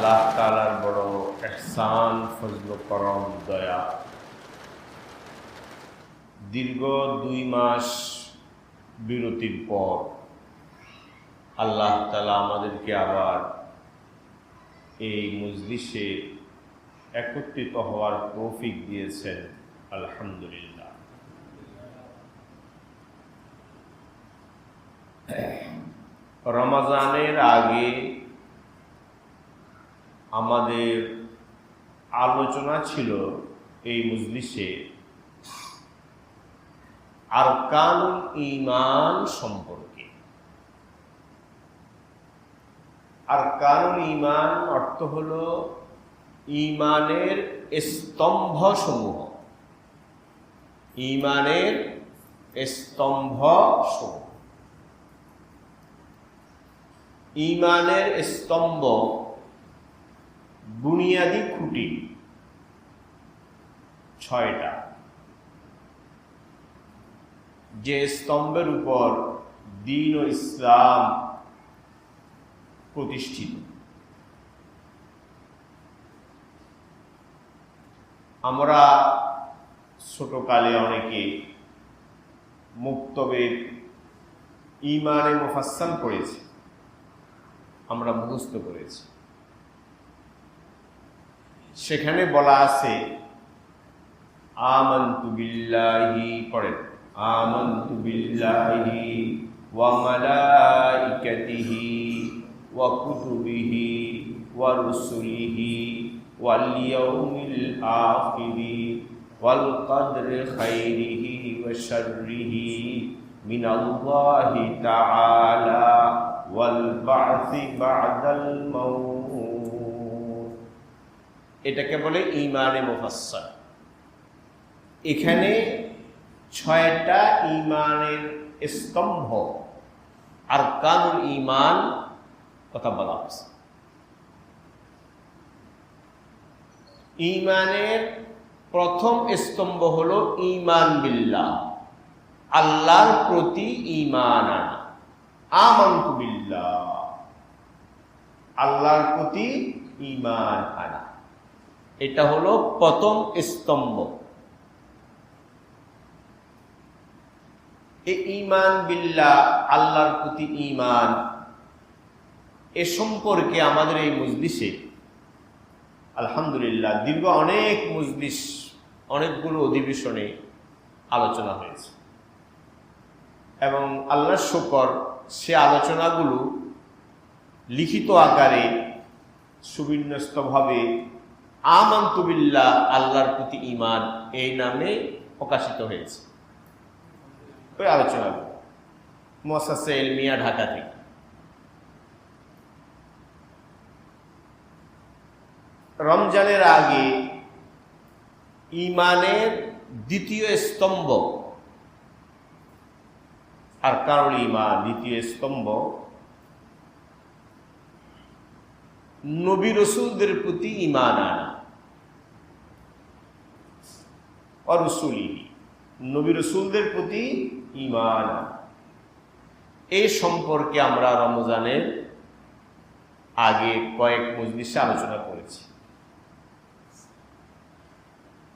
আল্লাহ তাআলার বড় ইহসান, ফজল, করম, দয়া। দীর্ঘ 2 মাস বিরতির পর আল্লাহ তাআলা আমাদেরকে আবার এই মজলিসে একত্রিত হওয়ার তৌফিক দিয়েছেন। আলহামদুলিল্লাহ। রমজানের আগে আমাদের আলোচনা ছিল এই মজলিসে আরকানুল ঈমান সম্পর্কে। আরকানুল ঈমান অর্থ হলো ঈমানের স্তম্ভসমূহ। ঈমানের স্তম্ভসমূহ। ঈমানের স্তম্ভ, বুনিয়াদি খুঁটি 6টা, যে স্তম্ভের উপর দ্বীন ও ইসলাম প্রতিষ্ঠিত। আমরা ছোটকালে অনেকে মুক্তবের ঈমানে মুফাসসাল পড়েছি, আমরা মুখস্থ করেছি। সেখানে বলা আছে আমানতু বিল্লাহি, পড়েন, আমানতু বিল্লাহি ওয়া মালাইকাতিহি ওয়া কুতুবিহি ওয়া রুসুলিহি ওয়াল ইয়াউমিল আখিরি ওয়াল কদরি খাইরিহি ওয়া শাররিহি মিনাল্লাহি তাআলা ওয়াল বা'সি বা'দাল মাউত। এটাকে বলে ঈমানে মুফাসসাল। এখানে 6টা ঈমানের স্তম্ভ, আরকানুল ঈমান কথা বলা হয়েছে। ঈমানের প্রথম স্তম্ভ হলো ঈমান বিল্লাহ, আল্লাহর প্রতি ঈমান আনা। আমানতু বিল্লাহ, আল্লাহর প্রতি ঈমান আনা, এটা হলো প্রথম স্তম্ভ। এই ঈমান বিল্লাহ, আল্লাহর প্রতি ঈমান, এ সম্পর্কে আমাদের এই মজলিসে আলহামদুলিল্লাহ দীর্ঘ অনেক মজলিস, অনেকগুলো অধিবেশনে আলোচনা হয়েছে এবং আল্লাহর শুকর, সে আলোচনাগুলো লিখিত আকারে সুবিন্যস্তভাবে আমানতু বিল্লাহ, আল্লাহর প্রতি ঈমান, এই নামে প্রকাশিত হয়েছে। ওই আলোচনাগুলো মুআসসাসা ইলমিয়া ঢাকা থেকে। রমজানের আগে ঈমানের দ্বিতীয় স্তম্ভ, আরকানুল ঈমান দ্বিতীয় স্তম্ভ, নবী রাসূলদের প্রতি ঈমান আনা। ওয়া রুসুলিহি, নবী রাসূলদের প্রতি ঈমান আনা। এই সম্পর্কে আমরা রমজানের আগে কয়েক মজলিসে আলোচনা করেছি।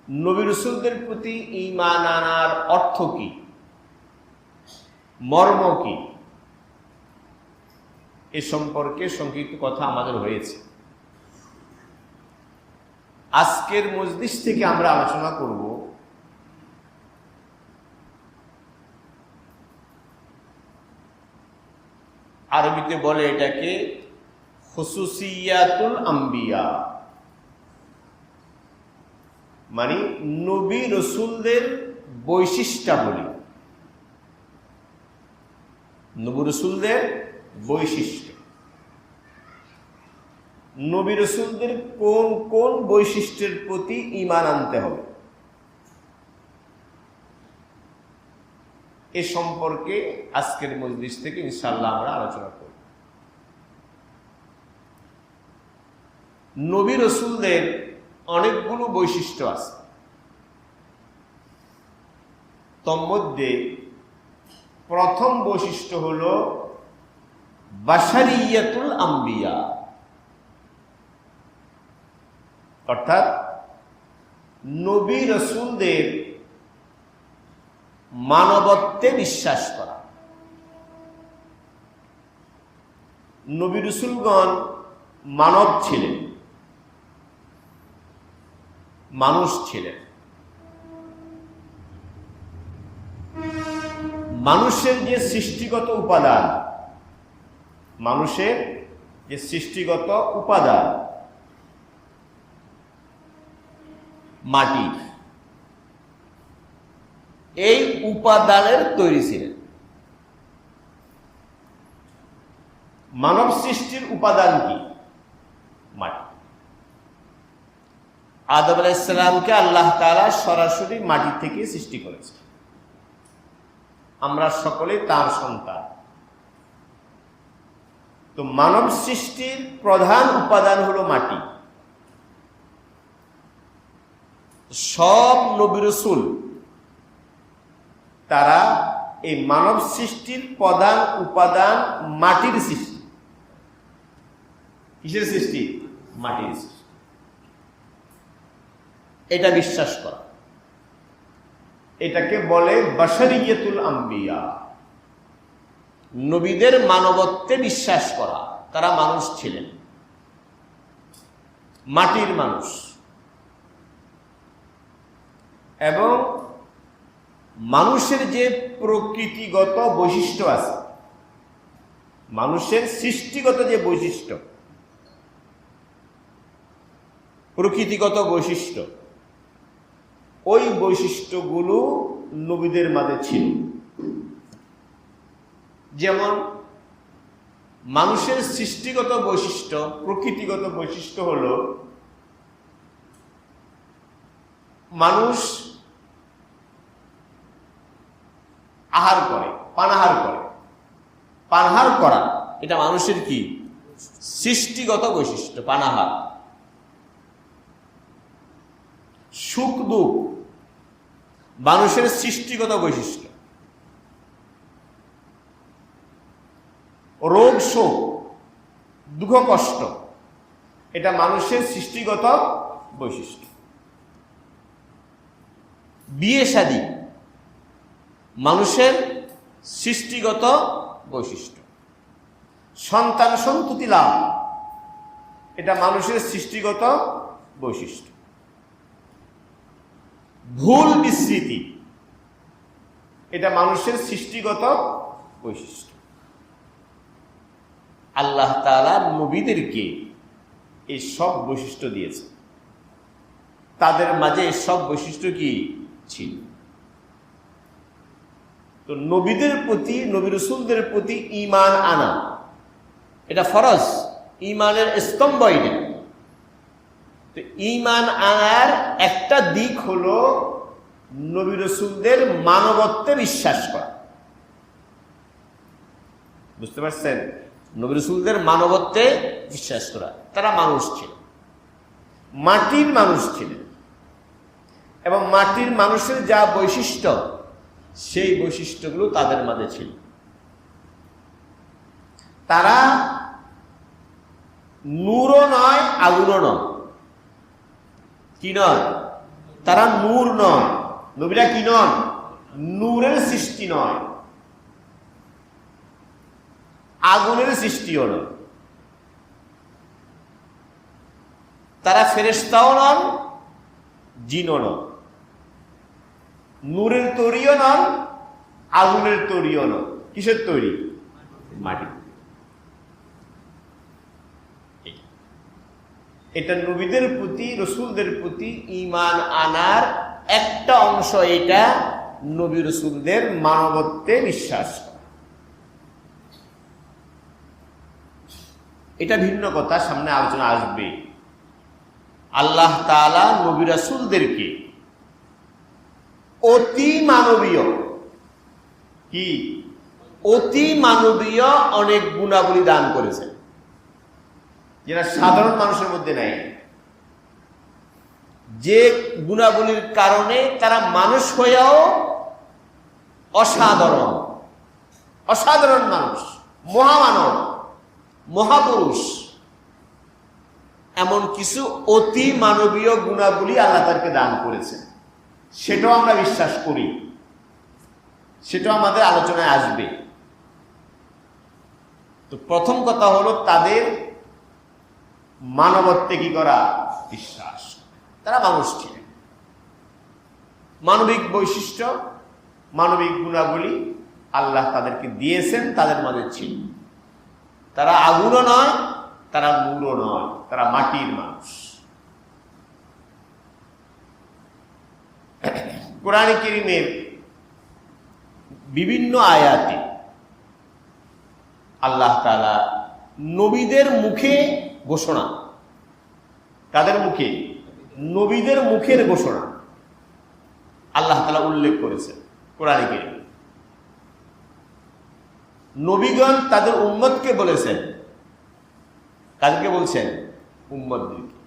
নবী রাসূলদের প্রতি ঈমান আনার অর্থ কি, মর্ম কি, এ সম্পর্কে সংক্ষিপ্ত কথা আমাদের হয়েছে। আজকের মজলিস থেকে আমরা আলোচনা করব আরবিতে বলে এটাকে খুসুসিয়াতুল আম্বিয়া, মানে নবী রাসূলদের বৈশিষ্ট্যাবলী। নবী রাসূলদের বৈশিষ্ট্য, নবী রাসূলদের কোন কোন বৈশিষ্ট্যের প্রতি ঈমান আনতে হবে, এ সম্পর্কে আজকের মজলিস থেকে ইনশাআল্লাহ আমরা আলোচনা করব। নবী রাসূলদের অনেকগুলো বৈশিষ্ট্য আছে, তন্মধ্যে প্রথম বৈশিষ্ট্য হলো বাশারিয়াতুল আম্বিয়া, অর্থাৎ নবী রাসূলদের মানবত্বে বিশ্বাস করা। নবী রাসূলগণ মানব ছিলেন, মানুষ ছিলেন। মানুষের যে সৃষ্টিগত উপাদান, মানুষের যে সৃষ্টিগত উপাদান মাটি, এই উপাদানের তৈরি ছিলেন। মানব সৃষ্টির উপাদান কি? মাটি। আদম আলাইহিস সালামকে আল্লাহ তাআলা সরাসরি মাটি থেকে সৃষ্টি করেছেন। আমরা সকলে তার সন্তান। তো মানব সৃষ্টির প্রধান উপাদান হলো মাটি। সব নবী রাসূল তারা এই মানব সৃষ্টির প্রধান উপাদান মাটির সৃষ্টি। কিসের সৃষ্টি? মাটির সৃষ্টি। এটা বিশ্বাস করা, এটাকে বলে বাশারিয়াতুল আম্বিয়া। নবীদের মানবত্বে বিশ্বাস করা, তারা মানুষ ছিলেন, মাটির মানুষ। এবং মানুষের যে প্রকৃতিগত বৈশিষ্ট্য আছে, মানুষের সৃষ্টিগত যে বৈশিষ্ট্য, প্রকৃতিগত বৈশিষ্ট্য, ওই বৈশিষ্ট্যগুলো নবীদের মাঝে ছিল। যেমন মানুষের সৃষ্টিগত বৈশিষ্ট্য, প্রকৃতিগত বৈশিষ্ট্য হলো মানুষ আহার করে, পানাহার করে। পানাহার করা এটা মানুষের কি? সৃষ্টিগত বৈশিষ্ট্য, পানাহার। সুখ দুঃখ মানুষের সৃষ্টিগত বৈশিষ্ট্য। রোগ শোক, দুঃখ কষ্ট, এটা মানুষের সৃষ্টিগত বৈশিষ্ট্য। বিয়ে শাদী মানুষের সৃষ্টিগত বৈশিষ্ট্য। সন্তান সন্ততি লাভ এটা মানুষের সৃষ্টিগত বৈশিষ্ট্য। ভুল বিস্মৃতি এটা মানুষের সৃষ্টিগত বৈশিষ্ট্য। আল্লাহ তাআলা নবীদেরকে এই সব বৈশিষ্ট্য দিয়েছে, তাদের মাঝে এই সব বৈশিষ্ট্য কি ছিল। তো নবীদের প্রতি, নবী রাসূলদের প্রতি ঈমান আনা এটা ফরজ, ঈমানের স্তম্ভ এটা। তো ঈমান আনার একটা দিক হলো নবী রাসূলদের মানবত্বে বিশ্বাস করা। বুঝতে পারছেন? নবী রাসূলদের মানবত্বে বিশ্বাস করা। তারা মানুষ ছিল, মাটির মানুষ ছিলেন, এবং মাটির মানুষের যা বৈশিষ্ট্য, সেই বৈশিষ্ট্যগুলো তাদের মাঝে ছিল। তারা নূরও নয়, আগুনও নয়। কি নয়? তারা নূর নয়। নবীরা কি নন? নূরের সৃষ্টি নয়, আগুনের সৃষ্টিও নয়। তারা ফেরেশতাও নন, জিনও নন। নূরের তৈরিও নন, আগুনের তৈরিও নন। কিসের তৈরি? মাটি। এটা নবীদের প্রতি, রাসূলদের প্রতি ঈমান আনার একটা অংশ। এটা নবী রাসূলদের মানবত্বে বিশ্বাস করা। এটা ভিন্ন কথা, সামনে আলোচনা আসবে। আল্লাহ তাআলা নবী রাসূলদেরকে অতি মানবীয়, কি অতি মানবীয় অনেক গুণাবলী দান করেছেন, যেটা সাধারণ মানুষের মধ্যে নাই। যে গুণাবলীর কারণে তারা মানুষ হয়েও অসাধারণ, অসাধারণ মানুষ, মহামানব, মহাপুরুষ। এমন কিছু অতি মানবীয় গুণাবলী আল্লাহ তাদেরকে দান করেছেন, সেটাও আমরা বিশ্বাস করি, সেটাও আমাদের আলোচনায় আসবে। তো প্রথম কথা হলো তাদের মানবত্বে কি করা? বিশ্বাস। তারা মানুষ ছিলেন, মানবিক বৈশিষ্ট্য, মানবিক গুণাবলী আল্লাহ তাদেরকে দিয়েছেন, তাদের মাঝে ছিল। তারা আগুনও নয়, তারা নূরও নয়, তারা মাটির মানুষ। কোরআনে কারীমের বিভিন্ন আয়াতে আল্লাহ তাআলা নবীদের মুখে ঘোষণা, কাদের মুখে? নবীদের মুখের ঘোষণা আল্লাহ তাআলা উল্লেখ করেছেন কোরআনে কারীমে। নবীগণ তাদের উম্মতকে বলেছেন, কাদেরকে বলছেন? উম্মতদেরকে।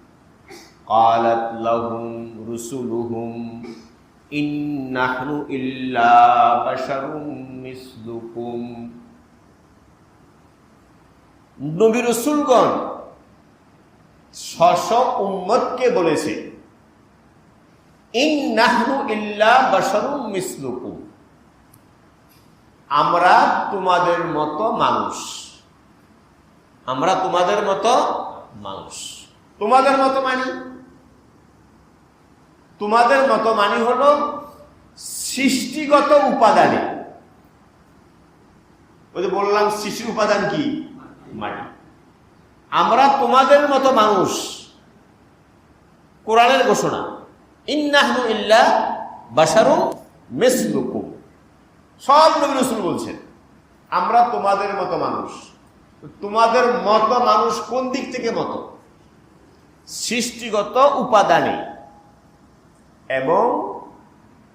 ক্বালাত লাহুম রুসুলুহুম ইন নাহনু ইল্লা বাশারুম মিসলুকুম। নবী রাসূলগণ স্ব উম্মতকে বলেছে, ইন নাহনু ইল্লা বাশারুম মিসলুকুম, আমরা তোমাদের মতো মানুষ, আমরা তোমাদের মতো মানুষ। তোমাদের মতো মানি, তোমাদের মতো মানি হলো সৃষ্টিগত উপাদানে। ওই যে বললাম সৃষ্টির উপাদান কি? মাটি। আমরা তোমাদের মতো মানুষ, কোরআনের ঘোষণা, ইন্নাহনু ইল্লা বাশারুম মিসলুকুম। সব নবী রাসূল বলছেন আমরা তোমাদের মতো মানুষ। তোমাদের মতো মানুষ কোন দিক থেকে মতো? সৃষ্টিগত উপাদানে এবং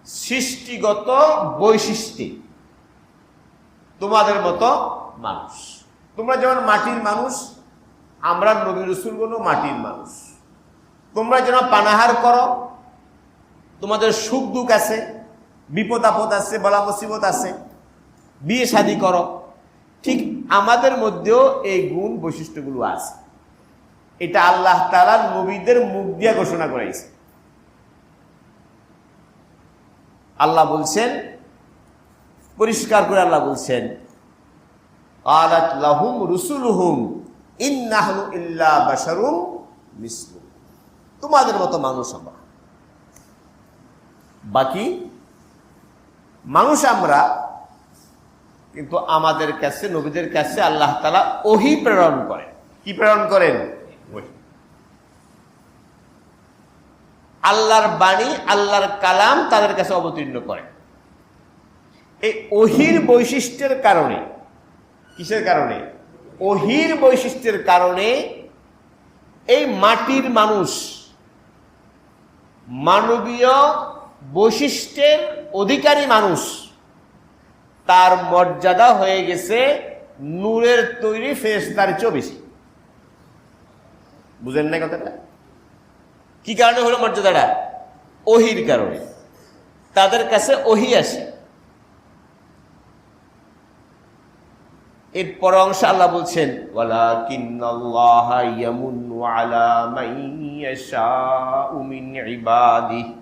সৃষ্টিগত বৈশিষ্ট্যে তোমাদের মতো মানুষ। তোমরা যেমন মাটির মানুষ, আমরা নবী রাসূলগণও মাটির মানুষ। তোমরা যেন পানাহার করো, তোমাদের সুখ দুঃখ আছে, বিপদ আপদ আছে, বলা মুসিবত আছে, বিয়ে শাদী করো, ঠিক আমাদের মধ্যেও এই গুণ বৈশিষ্ট্যগুলো আছে। এটা আল্লাহ তাআলা নবীদের মুখ দিয়ে ঘোষণা করেছে। আল্লাহ বলছেন, পরিষ্কার করে আল্লাহ বলছেন, ক্বালাত লাহুম রুসুলুহুম ইন নাহনু ইল্লা বাশারুম মিসলুকুম, তোমাদের মতো মানুষ আমরা। বাকি মানুষ আমরা, কিন্তু আমাদের কাছে, নবীদের কাছে আল্লাহ তাআলা ওহী প্রেরণ করেন। কি প্রেরণ করেন? ওহী। আল্লাহর বাণী, আল্লাহর কালাম তাদের কাছে অবতীর্ণ করেন। এই ওহীর বৈশিষ্ট্যের কারণে, কিসের কারণে? ওহীর বৈশিষ্ট্যের কারণে এই মাটির মানুষ মানবীয় বৈশিষ্ট্যের অধিকারী মানুষ, তার মর্যাদা হয়ে গেছে নূরের তৈরি ফেরেশতার চেয়েও বেশি। বুঝেন না কথাটা? কি কারণে হলো মর্যাদাটা? ওহীর কারণে। তাদের কাছে ওহী আসে। এরপর অংশ আল্লাহ বলছেন, ওয়ালাকিন্নাল্লাহা ইয়ামুন্নু আলা মান ইয়াশাউ মিন ইবাদিহি।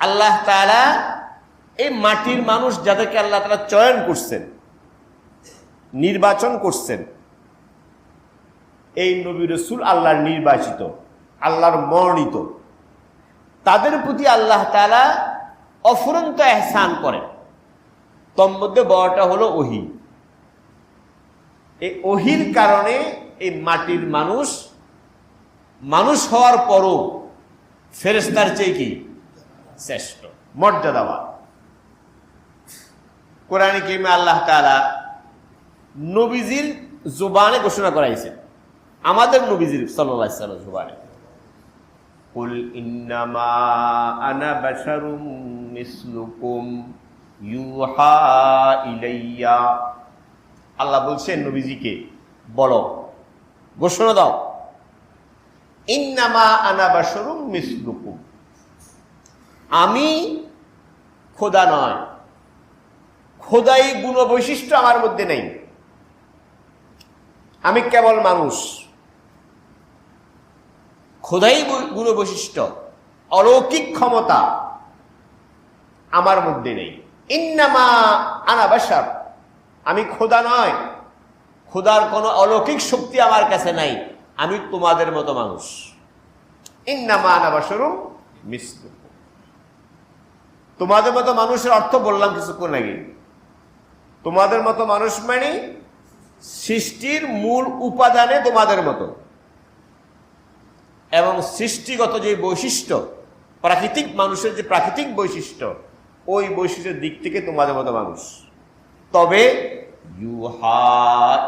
আল্লাহ তাআলা এই মাটির মানুষ যাদেরকে আল্লাহ তাআলা চয়ন করছেন, নির্বাচন করছেন, এই নবী রাসূল আল্লাহর নির্বাচিত, আল্লাহর মনোনীত, তাদের প্রতি আল্লাহ তাআলা অফুরন্ত ইহসান করেন। তন্মধ্যে বড়টা হলো ওহী। এই ওহীর কারণে এই মাটির মানুষ, মানুষ হওয়ার পরও ফেরেশতার চেয়ে কি শ্রেষ্ঠ, মর্যাদাবান। কোরআনে কারীমে আল্লাহ তাআলা নবীজির জবানে ঘোষণা করাইছেন, আমাদের নবীজির সাল্লাল্লাহু আলাইহি ওয়াসাল্লাম জবানে, কুল ইন্নামা আনা বাশারুম মিসলুকুম ইউহা ইলাইয়া। আল্লাহ বলছেন নবীজিকে, বলো, ঘোষণা দাও, ইন্নামা আনা বাশারুম মিসলুকুম, আমি খোদা নয়, খোদাই গুণ বৈশিষ্ট্য আমার মধ্যে নেই, আমি কেবল মানুষ। খোদাই গুণ বৈশিষ্ট্য, অলৌকিক ক্ষমতা আমার মধ্যে নেই। ইন্নামা আনা বাশার, আমি খোদা নয়, খোদার কোনো অলৌকিক শক্তি আমার কাছে নাই, আমি তোমাদের মতো মানুষ। ইন্নামা আনা বাশারুম মিসলুকুম, তোমাদের মতো মানুষের অর্থ বললাম কিছুক্ষণ আগে। তোমাদের মতো মানুষ মানে সৃষ্টির মূল উপাদানে তোমাদের মতো, এবং সৃষ্টিগত যে বৈশিষ্ট্য, প্রাকৃতিক মানুষের যে প্রাকৃতিক বৈশিষ্ট্য, ওই বৈশিষ্ট্যের দিক থেকে তোমাদের মতো মানুষ। তবে ইউহা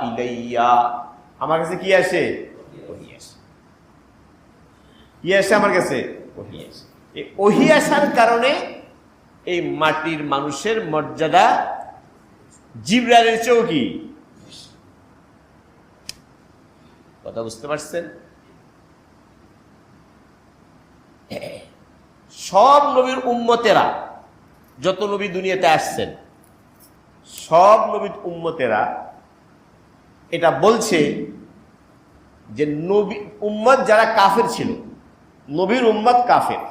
ইলাইয়া, আমার কাছে কি আসে? ওহী আসে। কি আসে আমার কাছে? ওহী আসে। এই ওহী আসার কারণে এই মাটির মানুষের মর্যাদা জিবরাইলের চেয়েও কি, কথা বুঝতে পারছেন? সব নবীর উম্মতেরা, যত নবী দুনিয়াতে আসছেন, সব নবীর উম্মতেরা এটা বলছে যে নবী উম্মত যারা কাফের ছিল, নবীর উম্মত কাফের,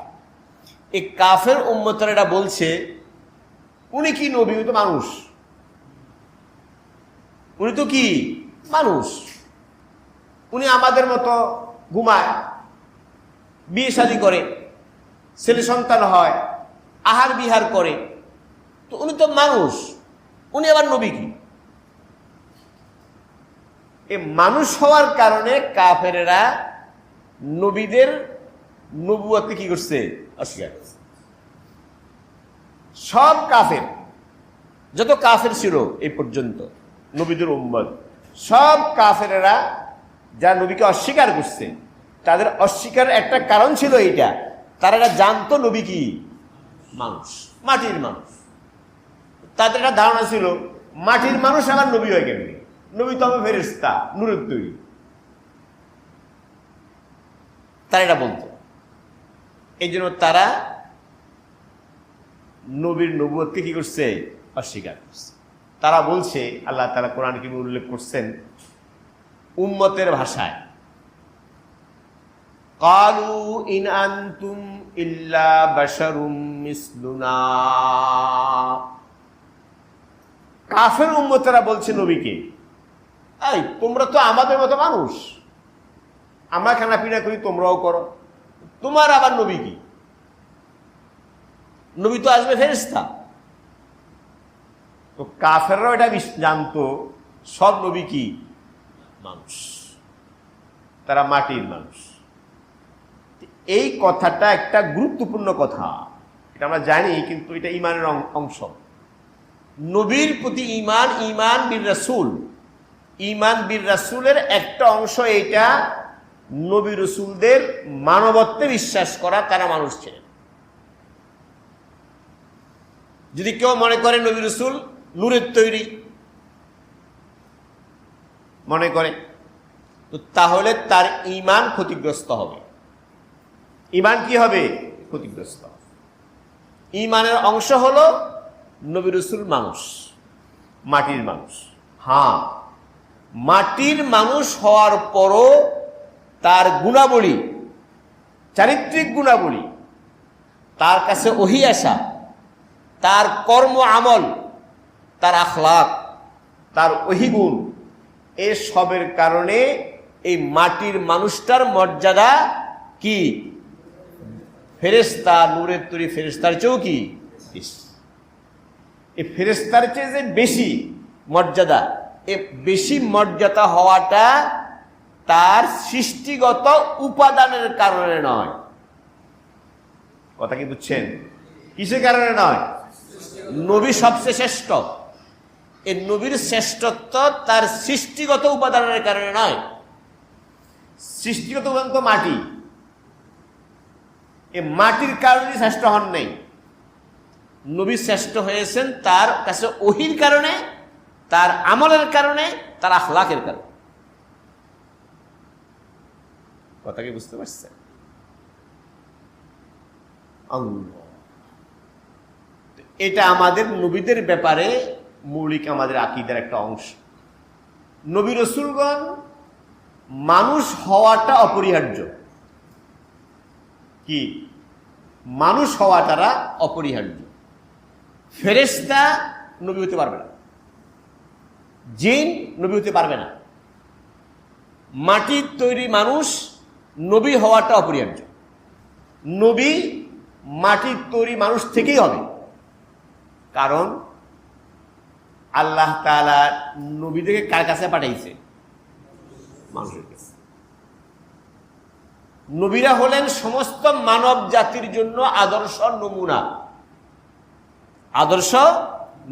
এই কাফের উম্মতেরা এটা বলছে উনি কি নবী? উনি তো মানুষ, উনি তো কি মানুষ, উনি আমাদের মতো ঘুমায়, বিয়ে শাদী করে, ছেলে সন্তান হয়, আহার বিহার করে, তো উনি তো মানুষ, উনি আবার নবী কি? এই মানুষ হওয়ার কারণে কাফেরেরা নবীদের নবুয়তকে কি করছে? অস্বীকার করছে। সব কাফের, যত কাফের ছিল এই পর্যন্ত নবীদের উম্মত, সব কাফেরেরা যারা নবীকে অস্বীকার করছে, তাদের অস্বীকারের একটা কারণ ছিল এইটা, তারা এটা জানতো নবী কি মানুষ, মাটির মানুষ। তাদের একটা ধারণা ছিল মাটির মানুষ আবার নবী হয় কেমনি? নবী তো হবে ফেরেশতা, নূরের তৈরি। তারা এটা বলতো, এই জন্য তারা নবীর নবুয়তকে কি করছে? অস্বীকার করছে। তারা বলছে, আল্লাহ তাআলা কোরআন কি উল্লেখ করছেন উম্মতের ভাষায়, ক্বালু ইন আনতুম ইল্লা বাশারুম মিসলুনা। কাফের উম্মতেরা বলছে নবীকে, এই তোমরা তো আমাদের মতো মানুষ, আমরা খানাপিনা করি, তোমরাও করো, তোমার আবার নবী কি? নবী তো আসবে ফেরেশতা। তো কাফেররাও এটা জানতো সব নবী কি মানুষ, তারা মাটির মানুষ। এই কথাটা একটা গুরুত্বপূর্ণ কথা, এটা আমরা জানি, কিন্তু এটা ঈমানের অংশ। নবীর প্রতি ঈমান, ঈমান বির রাসূল, ঈমান বির রাসূলের একটা অংশ এইটা, নবী রাসূলদের মানবত্বে বিশ্বাস করা, তারা মানুষ ছিলেন। যদি কেউ মনে করে নবী রাসূল নূরের তৈরি মনে করে, তো তাহলে তার ঈমান ক্ষতিগ্রস্ত হবে। ঈমান কি হবে? ক্ষতিগ্রস্ত। ঈমানের অংশ হলো নবী রাসূল মানুষ, মাটির মানুষ। হ্যাঁ, মাটির মানুষ হওয়ার পরও তার গুণাবলী, চারিত্রিক গুণাবলী, তার কাছে ওহী আসা, তার কর্ম আমল, তার আখলাক, তার ওহী গুণ, এ সবের কারণে এই মাটির মানুষটার মর্যাদা কি ফেরেশতা, নূরের তৈরি ফেরেশতার চেয়েও কি বেশি। এই ফেরেশতার চেয়ে যে বেশি মর্যাদা, এ বেশি মর্যাদা হওয়াটা তার সৃষ্টিগত উপাদানের কারণে নয়। কথা কি বুঝছেন? কিসের কারণে নয়? নবী সবচেয়ে শ্রেষ্ঠ, এই নবীর শ্রেষ্ঠত্ব তার সৃষ্টিগত উপাদানের কারণে নয়। সৃষ্টিগত উপাদান তো মাটি, এই মাটির কারণে শ্রেষ্ঠ হন নাই। নবী শ্রেষ্ঠ হয়েছেন তার কাছে ওহীর কারণে, তার আমলের কারণে, তার আখলাকের কারণে। কথা কি বুঝতে পারছেন? এটা আমাদের নবীদের ব্যাপারে মৌলিক আমাদের আকীদার একটা অংশ। নবী রাসূলগণ মানুষ হওয়াটা অপরিহার্য, কি মানুষ হওয়া তারা অপরিহার্য। ফেরেশতা নবী হতে পারবে না, জিন নবী হতে পারবে না, মাটির তৈরি মানুষ নবী হওয়াটা অপরিহার্য। নবী মাটির তৈরি মানুষ থেকেই হবে, কারণ আল্লাহ তাআলা নবীদেরকে কার কাছে পাঠাইছে? মানুষের কাছে। নবীরা হলেন সমস্ত মানব জাতির জন্য আদর্শ নমুনা, আদর্শ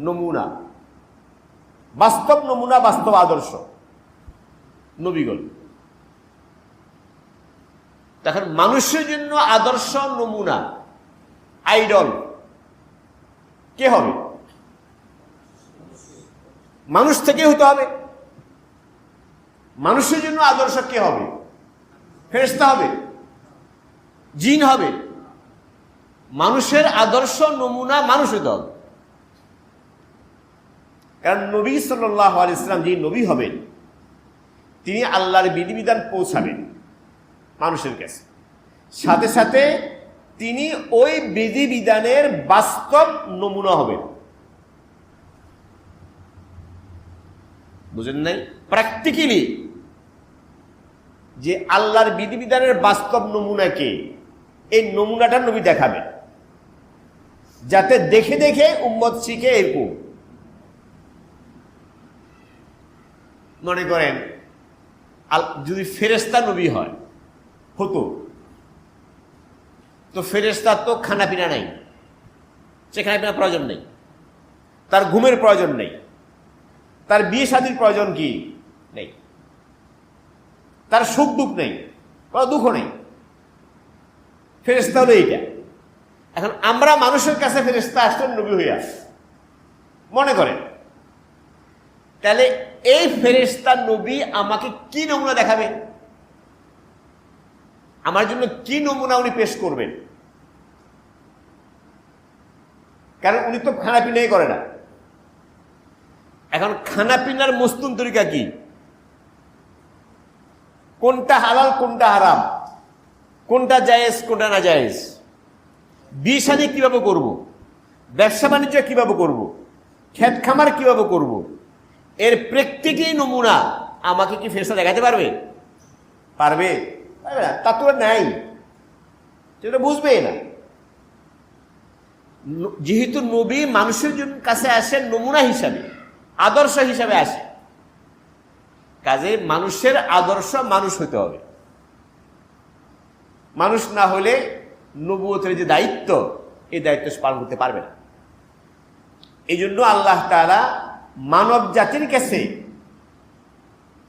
নমুনা, বাস্তব নমুনা, বাস্তব আদর্শ নবীগণ। তখন মানুষের জন্য আদর্শ নমুনা, আইডল কে হবে? মানুষ থেকে হতে হবে। মানুষের জন্য আদর্শ কে হবে? ফেরেশতা হবে, জিন হবে। মানুষের আদর্শ নমুনা মানুষ হতে হবে। কারণ নবী সাল্লাল্লাহু আলাইহি ওয়াসাল্লাম যিনি নবী হবেন, তিনি আল্লাহর বিধিবিধান পৌঁছাবেন মানুষের কাছে, সাথে সাথে তিনি ওই বিধিবিধানের বাস্তব নমুনা হবেন। বুঝেন নাই? প্র্যাকটিক্যালি যে আল্লাহর বিধিবিধানের বাস্তব নমুনাকে, এই নমুনাটা নবী দেখাবেন, যাতে দেখে দেখে উম্মত শিখে। এরকম মনে করেন যদি ফেরেশতা নবী হয় হতো, তো ফেরেশতার তো খানাপিনা নাই, সে খানাপিনার প্রয়োজন নেই, তার ঘুমের প্রয়োজন নেই, তার বিয়ে শাদীর প্রয়োজন কি নেই, তার সুখ দুঃখ নেই, কোনো দুঃখ নেই। ফেরেশতা হলো এইটা। এখন আমরা মানুষের কাছে ফেরেশতা আসলেন নবী হইয়া, মনে করেন, তাহলে এই ফেরেশতা নবী আমাকে কি নমুনা দেখাবে? আমার জন্য কি নমুনা উনি পেশ করবেন? কারণ উনি তো খানাপিনাই করে না। এখন খানাপিনার মস্তুন তরিকা কি? কোনটা হালাল, কোনটা হারাম, কোনটা জায়েজ, কোনটা না জায়েজ, বিয়ে শাদী কিভাবে করব, ব্যবসা বাণিজ্য কিভাবে করব, ক্ষেত খামার কিভাবে করব, এর প্র্যাকটিক্যাল নমুনা আমাকে কি ফেরেশতা দেখাতে পারবে? পারবে? পারবে না। তা তো নাই, সেটা বুঝবেই না। যেহেতু নবী মানুষের জন্য কাছে আসেন নমুনা হিসাবে, আদর্শ হিসাবে আসে, কাজে মানুষের আদর্শ মানুষ হতে হবে। মানুষ না হলে নবুয়তের যে দায়িত্ব, এই দায়িত্ব পালন করতে পারবে না। এই জন্য আল্লাহ তাআলা মানব জাতির কাছে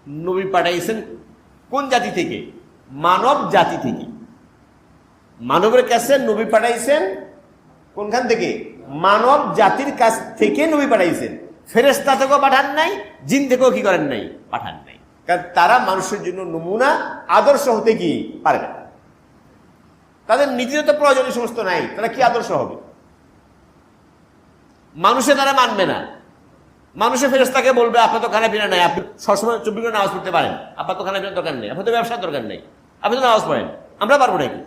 নবী পাঠাইছেন। কোন জাতি থেকে? মানব জাতি থেকে। মানবের কাছে নবী পাঠাইছেন কোনখান থেকে? মানব জাতির কাছ থেকে নবী পাঠাইছেন। ফেরেশতা থেকেও পাঠান নাই, জিন থেকেও কি করেন নাই? পাঠান নাই। কারণ তারা মানুষের জন্য নমুনা, আদর্শ হতে কি পারবে না। তাদের নিজেদের তো প্রয়োজনীয় সমস্ত নাই, তারা কি আদর্শ হবে? মানুষে তারা মানবে না। মানুষের ফেরেশতাকে বলবে আপনার তো খানাপিনা নাই, আপনি সবসময় 24 ঘন্টা নামাজ পড়তে পারেন, আপনার তো খানাপিনার দরকার নেই, আপনার তো ব্যবসার দরকার নেই, আপনি তো নামাজ পড়েন, আমরা পারবো নাকি?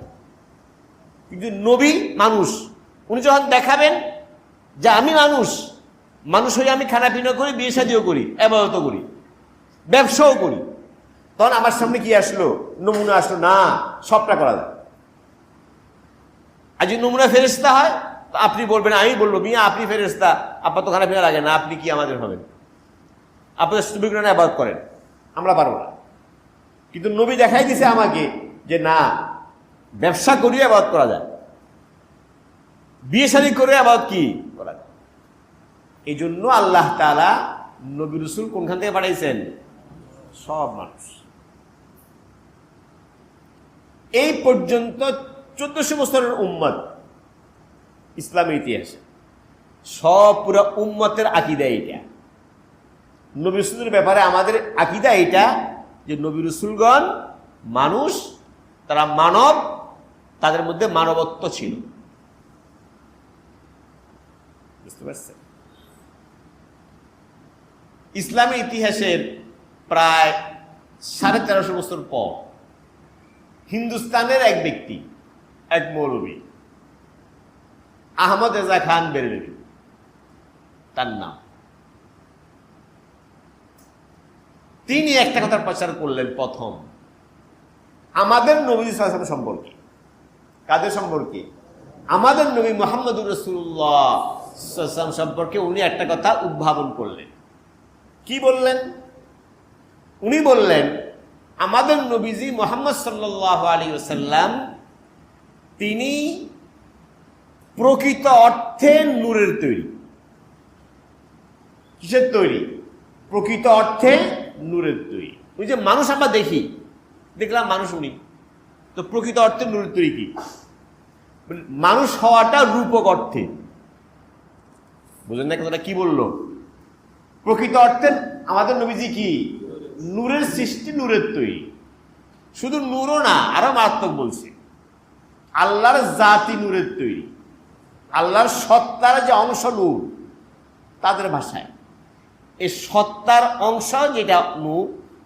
কিন্তু নবী মানুষ, উনি যখন দেখাবেন যে আমি মানুষ, মানুষ হয়ে আমি খানাপিনা করি, বিয়ে শাদীও করি, ইবাদতও করি, ব্যবসাও করি, তখন আমার সামনে কি আসলো? নমুনা আসলো। না, সবটা করা যায়। আর যদি নমুনা ফেরেশতা হয়, আপনি বলবেন, আমি বলবো মিয়া আপনি ফেরেশতা, আপনার তো খানাপিনা লাগে না, আপনি কি আমাদের হবেন? আপনাদের সুবিগ্রহণে ইবাদত করেন, আমরা পারবো না। কিন্তু নবী দেখাই দিছে আমাকে যে না, ব্যবসা করিয়ে ইবাদত করা যায়, বিয়ে শাদী করে ইবাদত কি করা যায়। এই জন্য আল্লাহ তাআলা নবী রাসূল কোনখান থেকে পাঠাইছেন? সব মানুষ। এই পর্যন্ত 1400 বছরের উম্মত ইসলামের ইতিহাসে সব পুরো উম্মতের আকীদা এইটা। নবী রাসূলের ব্যাপারে আমাদের আকীদা এইটা যে নবী রাসূলগণ মানুষ, তারা মানব, তাদের মধ্যে মানবত্ব ছিল। বুঝতে পারছেন? ইসলামের ইতিহাসের প্রায় 1350 বছর পর হিন্দুস্তানের এক ব্যক্তি, এক মৌলবী আহমদ রেজা খান বেরেলভী, তার নাম। তিনি একটা কথার প্রচার করলেন প্রথম, আমাদের নবী সাল্লাল্লাহু আলাইহি ওয়াসাল্লাম সম্পর্কে। কাদের সম্পর্কে? আমাদের নবী মুহাম্মদুর রাসূলুল্লাহ সাল্লাল্লাহু আলাইহি ওয়াসাল্লাম সম্পর্কে উনি একটা কথা উদ্ভাবন করলেন। কি বললেন? উনি বললেন, আমাদের নবীজি মুহাম্মদ সাল্লাল্লাহু আলাইহি ওয়াসাল্লাম তিনি প্রকৃত অর্থে নূরের তৈরি। কিসের তৈরি? প্রকৃত অর্থে নূরের তৈরি। ওই যে মানুষ আমরা দেখলাম মানুষ উনি, তো প্রকৃত অর্থে নূরের তৈরি কি? মানুষ হওয়াটা রূপক অর্থে, বুঝলেন না কথাটা কি বললো? প্রকৃত অর্থে আমাদের নবীজি কি? নূরের সৃষ্টি, নূরের তৈরি। শুধু নূরও না, আরো মারাত্মক বলছে, আল্লাহর জাতি নূরের তৈরি। আল্লাহর সত্তার যে অংশ নূর, তাদের ভাষায় এই সত্তার অংশ যেটা নূর,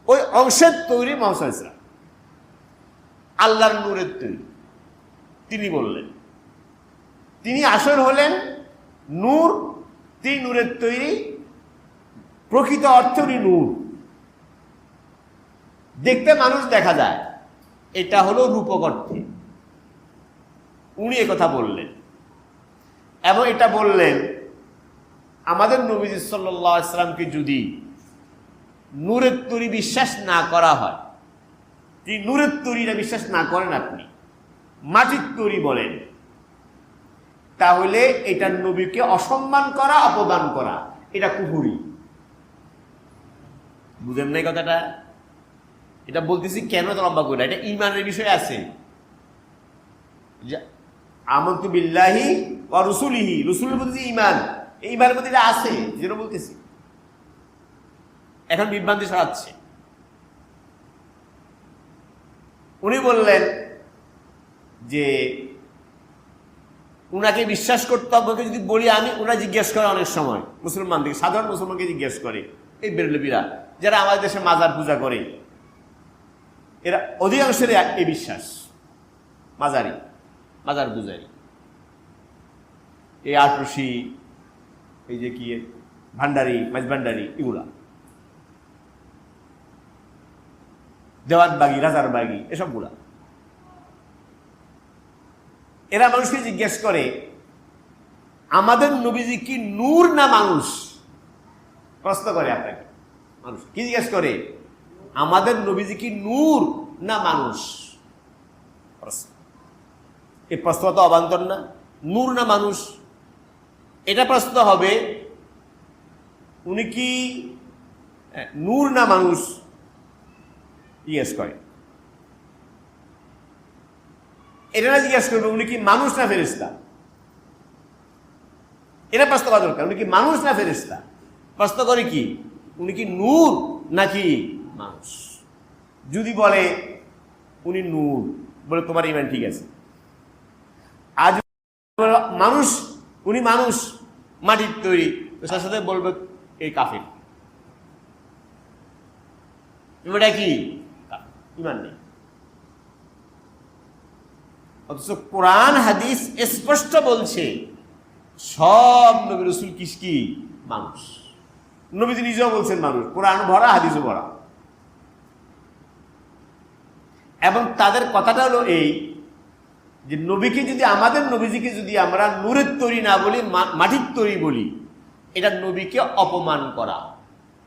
ওই অংশের তৈরি মুহাম্মদ সাল্লাল্লাহু আলাইহি ওয়াসাল্লাম আল্লাহর নূরের তৈরি। তিনি বললেন, তিনি আসল হলেন নূর, তিনি নূরের তৈরি, প্রকৃত অর্থে উনি নূর। দেখতে মানুষ দেখা যায়, এটা হলো রূপক অর্থে। উনি একথা বললেন এবং এটা বললেন, আমাদের নবী সাল্লাল্লাহু আলাইহি ওয়াসাল্লামকে যদি নূরের তৈরি বিশ্বাস না করা হয়, কি নূরের তৈরিটা বিশ্বাস না করেন, আপনি মাটির তৈরি বলেন, তাহলে এটা নবীকে অসম্মান করা, অপমান করা, এটা কুফরি। বুঝেন নাই কথাটা? এটা বলতেছি কেন লম্বা করে, এটা ঈমানের বিষয় আছে। আমানতু বিল্লাহি ওয়া রাসূলিহি, রাসূলের প্রতি ঈমান, এই ঈমানের প্রতি এটা আছে, যেটা বলতেছি। এখন বিভ্রান্তি ছড়াচ্ছে। উনি বললেন যে উনাকে বিশ্বাস করতে হবে, যদি বলি আমি, ওরা জিজ্ঞেস করে অনেক সময় মুসলমানদের, সাধারণ মুসলমানকে জিজ্ঞেস করে, এই বেরেলভীরা যারা আমাদের দেশে মাজার পূজা করে, এরা অধিকাংশের এই বিশ্বাস, মাজার পূজারি, এই আটরশি, এই যে কি ভান্ডারি, মাঝ ভান্ডারি, এগুলা দেওয়ান বাগি, রাজার বাগি, এসবগুলা। এরা মানুষকে জিজ্ঞেস করে, আমাদের নবীজি কি নূর না মানুষ? প্রশ্ন করে আপনাকে মানুষ কি জিজ্ঞেস করে, আমাদের নবীজি কি নূর না মানুষ? এই প্রশ্ন তো অবান্তর না? নূর না মানুষ, এটা প্রশ্ন হবে, উনি কি নূর না মানুষ জিজ্ঞেস করে। এটা না জিজ্ঞেস করবে উনি কি মানুষ না ফেরেশতা। এটা প্রশ্ন করা দরকার, উনি কি মানুষ না ফেরেশতা। প্রশ্ন করে কি, উনি কি নূর নাকি মানুষ। যদি বলে উনি নূর, বলে তোমার ঈমান ঠিক আছে। আজ মানুষ, উনি মানুষ, মাটির তৈরি, তার সাথে বলবে এই কাফির, এটা কি ঈমান নেই। অথচ কোরআন হাদিস স্পষ্ট বলছে সব নবী রাসূল কি মানুষ। নবীজি নিজেও বলছেন মানুষ, কোরআন ভরা, হাদিসও ভরা। এবং তাদের কথাটা হলো এই যে নবীকে যদি, আমাদের নবীজিকে যদি আমরা নূরের তৈরি না বলি, মাটির তৈরি বলি, এটা নবীকে অপমান করা,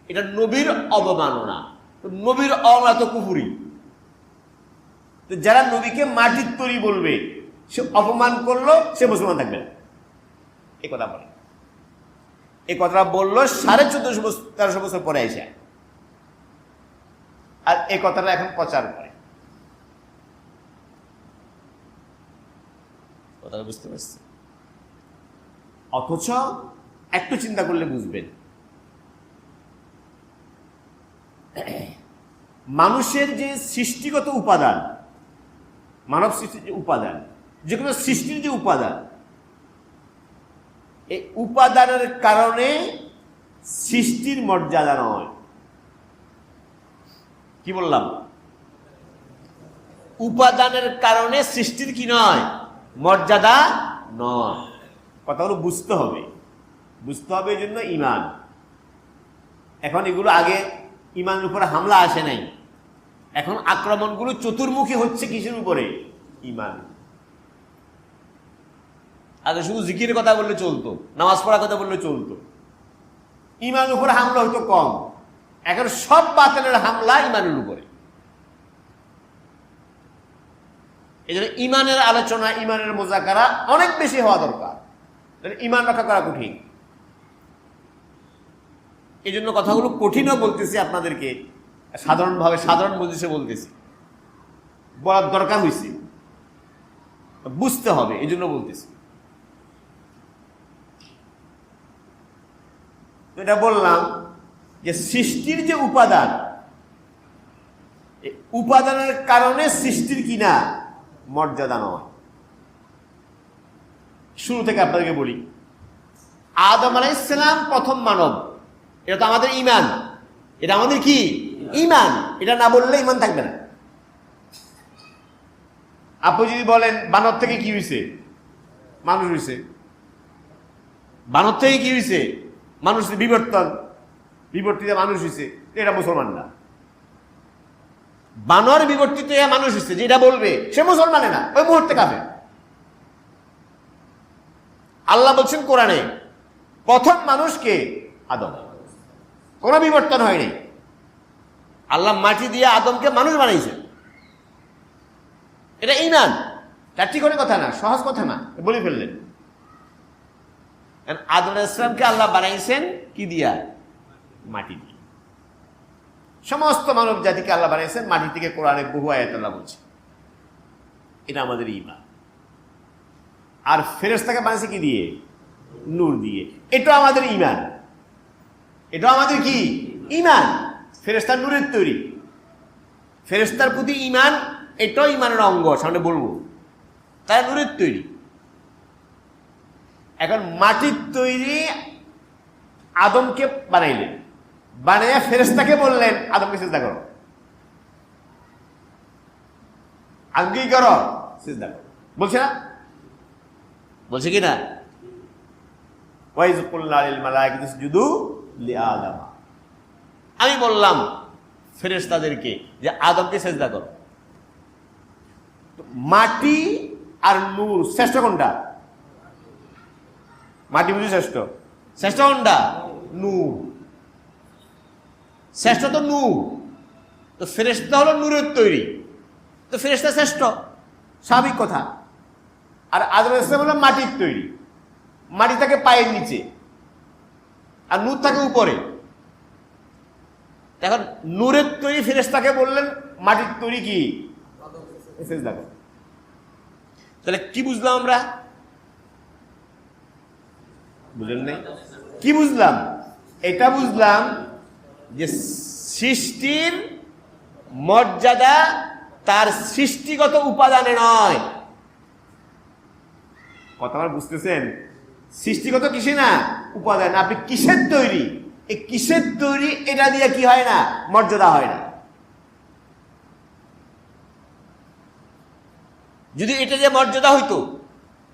এটা নবীর অবমাননা। নবীর অবমাননা তো কুফরি। তো যারা নবীকে মাটির তৈরি বলবে, সে অপমান করলো, সে মুসলমান থাকবে না। এই কথা বলে, এই কথাটা বললো 1450-1300 বছর পরে এসে, আর এই কথাটা এখন প্রচার করে। কথাটা বুঝতে পারছি? অথচ একটু চিন্তা করলে বুঝবেন, মানুষের যে সৃষ্টিগত উপাদান, মানব সৃষ্টির যে উপাদান, যে কোনো সৃষ্টির যে উপাদান, এই উপাদানের কারণে সৃষ্টির মর্যাদা নয়। কি বললাম? উপাদানের কারণে সৃষ্টির কি নয়? মর্যাদা নয়। কথাগুলো বুঝতে হবে এই জন্য ঈমান। এখন এগুলো আগে ঈমানের উপরে হামলা আসে নাই, এখন আক্রমণগুলো চতুর্মুখী হচ্ছে কিসের উপরে? ঈমান। আগে শুধু জিকিরের কথা বললে চলতো, নামাজ পড়ার কথা বললে চলতো, ঈমানের উপরে হামলা হতো কম। এখন সব বাতিলের হামলা ঈমানের উপরে। এই জন্য ঈমানের আলোচনা, ঈমানের মুযাকারা অনেক বেশি হওয়া দরকার। ঈমান রক্ষা করা কঠিন। এই জন্য কথাগুলো কঠিনও বলতেছি আপনাদেরকে, সাধারণভাবে সাধারণ মজলিসে বলতেছি, বলার দরকার হয়েছে, বুঝতে হবে, এই জন্য বলতেছি। এটা বললাম যে সৃষ্টির যে উপাদান, উপাদানের কারণে সৃষ্টির কিনা মর্যাদা নয়। শুরু থেকে আপনাদেরকে বলি, আদম আলাইহিস সালাম প্রথম মানব, এটা তো আমাদের ঈমান। এটা আমাদের কি? ঈমান। এটা না বললে ঈমান থাকবে না। আপনি যদি বলেন বানর থেকে কি হয়েছে? মানুষ হয়েছে। বানর থেকে কি হয়েছে? মানুষ বিবর্তন, বিবর্তিত মানুষ হয়েছে, এটা মুসলমান না। বানর বিবর্তিত মানুষ হয়েছে যেটা বলবে সে মুসলমানে না, ওই মুহূর্তে কাফের। আল্লাহ বলছেন কোরআনে, প্রথম মানুষকে আদম, কোন বিবর্তন হয়নি। আল্লাহ মাটি দিয়ে আদমকে মানুষ বানাইছেন। এটা ঈমান। তার ঠিক কোনো কথা না, সহজ কথা না, বলে ফেললেন। আদম আলাইহিস সালামকে আল্লাহ বানাইছেন কি দিয়া? মাটি দিয়ে। সমস্ত মানব জাতিকে আল্লাহ বানাইছেন মাটি থেকে। কোরআনে বহু আয়াত আল্লাহ বলছে। এটা আমাদের ঈমান। আর ফেরেশতাকে বানাইছে কি দিয়ে? নূর দিয়ে। এটা আমাদের ঈমান। এটা আমাদের কি? ঈমান। ফেরেশতা নূরের তৈরি। ফেরেশতার প্রতি ঈমান, এটাও ঈমানের অঙ্গ, সামনে বলবো। তারা নূরের তৈরি। এখন মাটির তৈরি আদমকে বানাইলেন, বানাইয়া ফেরেশতাকে বললেন আদমকে সিজদা করো। আদমকে কি করো? সিজদা করো। বলছে না? বলছে কি না? ওয়াইজ কুল্লা লিল মালাইকাতি ইসজুদু লিআদম। আমি বললাম ফেরেশতাদেরকে যে আদমকে সিজদা করো। মাটি আর নূর শ্রেষ্ঠ কোনটা? মাটি বুঝি শ্রেষ্ঠ? শ্রেষ্ঠ কোনটা? নূর। শ্রেষ্ঠ তো নূর। তো ফেরেশতা হলো নূরের তৈরি, তো ফেরেশতা শ্রেষ্ঠ, স্বাভাবিক কথা। আর আদম আলাইহিস সালাম হলো মাটির তৈরি, মাটি থাকে পায়ের নিচে আর নূর থাকে উপরে। এখন নূরের তৈরি ফেরেশতাকে বললেন মাটির তৈরি কি? সিজদা করো। তাহলে কি বুঝলাম আমরা? বুঝলেন নাই? কি বুঝলাম? এটা বুঝলাম যে সৃষ্টির মর্যাদা তার সৃষ্টিগত উপাদানে নয়। কথা আমার বুঝতেছেন? সৃষ্টিগত কিসে না? উপাদান। আপনি কিসের তৈরি, এই কিসের তৈরি, এটা দিয়ে কি হয় না? মর্যাদা হয় না। যদি এটা যে মর্যাদা হইতো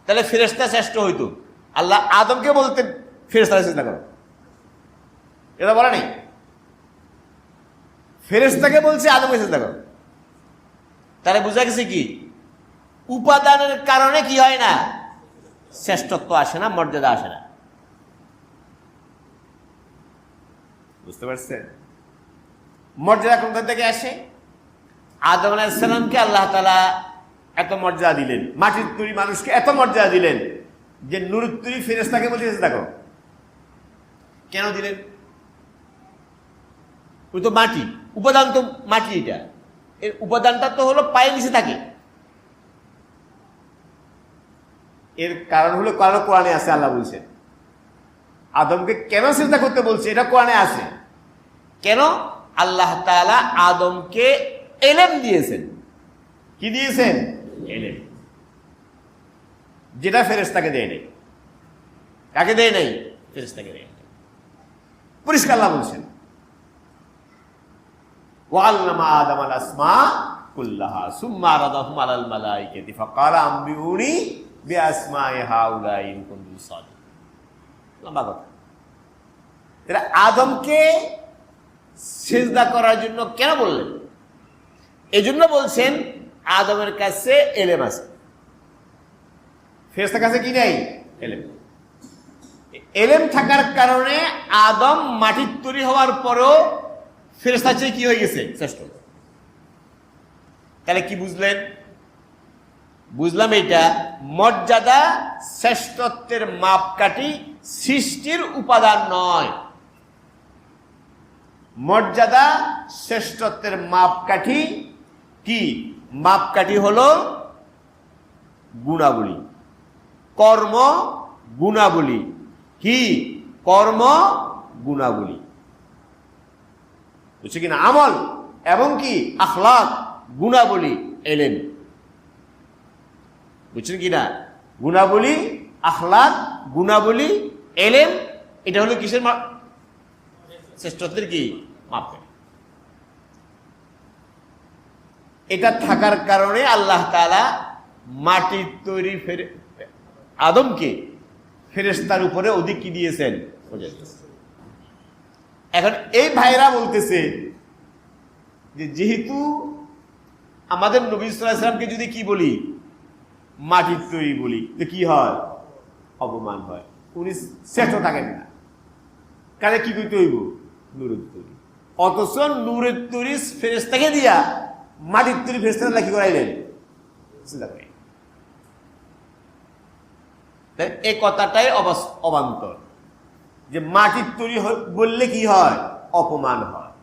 তাহলে ফেরেশতা শ্রেষ্ঠ হইতো। আল্লাহ আদমকে বলতেন ফেরেশতাকে সিজদা করো, এটা বলে নাই। ফেরেশতাকে বলছে আদমকে সিজদা করো। তাহলে বোঝা গেছে কি? উপাদানের কারণে কি হয় না? শ্রেষ্ঠত্ব আসে না, মর্যাদা আসে না। বুঝতে পারছেন? মর্যাদা কোন থেকে আসে? আদম আলাইহিস সালামকে আল্লাহ তাআলা এত মর্যাদা দিলেন, মাটির তৈরি মানুষকে এত মর্যাদা দিলেন যে নূরের তৈরি ফেরেশতাকে বলতে সিজদা করো। কেন দিলেন? ওই তো মাটি, উপাদান তো মাটি। এটা এর উপাদানটা তো হলো পায়ের নিচে থাকে। এর কারণ হলো কোরআনে আছে, আল্লাহ বলছেন আদমকে কেন সিজদা করতে বলছে, এটা কোরআনে আছে। কেন? আল্লাহ তাআলা আদমকে ইলম দিয়েছেন। কি দিয়েছেন? ইলম, যেটা ফেরেশতাকে দেয় নাই। কাকে দেয় নাই? ফেরেশতাকে দেয় নাই। পরিষ্কার আল্লাহ বলছেন ওয়াল্লামা আদমাল আসমা কুল্লাহা সুম্মা আরাদাহুম আলাল মালাইকাতি ফাকালা আম্বিউনি বিআসমাই হাউলাই ইন কুনতুম সাদিকিন। লম্বা কথা। এরা আদমকে সিজদা করার জন্য কেন বললেন? এজন্য বলছেন আদমের কাছে এলেম আছে, ফেরেশতার কাছে কি নাই? এলেম। এলেম থাকার কারণে আদম মাটির তৈরি হওয়ার পরও ফেরেশতার চেয়ে কি হয়ে গেছে? শ্রেষ্ঠ। তাহলে কি বুঝলেন? বুঝলাম এটা মর্যাদা শ্রেষ্ঠত্বের মাপকাঠি সৃষ্টির উপাদান নয়। মর্যাদা শ্রেষ্ঠত্বের মাপকাঠি কি? মাপকাঠি হলো গুণাবলী, কর্ম গুণাবলী। কি? কর্ম গুণাবলী, বুঝছে কিনা? আমল এবং কি আখলাক গুণাবলী, এলেম, বুঝছেন কিনা? গুণাবলী, আখলাক, গুণাবলী, এলেম, এটা হলো কিসের শ্রেষ্ঠত্বের কি মাপকাঠি। এটা থাকার কারণে আল্লাহ তাআলা মাটির তৈরি আদমকে ফেরেশতার উপরে অধিক কি দিয়েছেন? এখন এই ভাইরা বলতেছে যে যেহেতু আমাদের নবী সাল্লাল্লাহু আলাইহি ওয়াসাল্লামকে যদি কি বলি? মাটির তৈরি বলি, তো কি হয়? অপমান হয়, উনি শ্রেষ্ঠ থাকেন না। কারে কি করতে হইব? নূরের তৈরি। অথচ নূরের তৈরি ফেরেশতাকে দিয়া মাটির তৈরি ফেরেশতারা কি করাইলেন? এই কথাটাই অবান্তর যে মাটির তৈরি বললে কি হয়? অপমান হয়,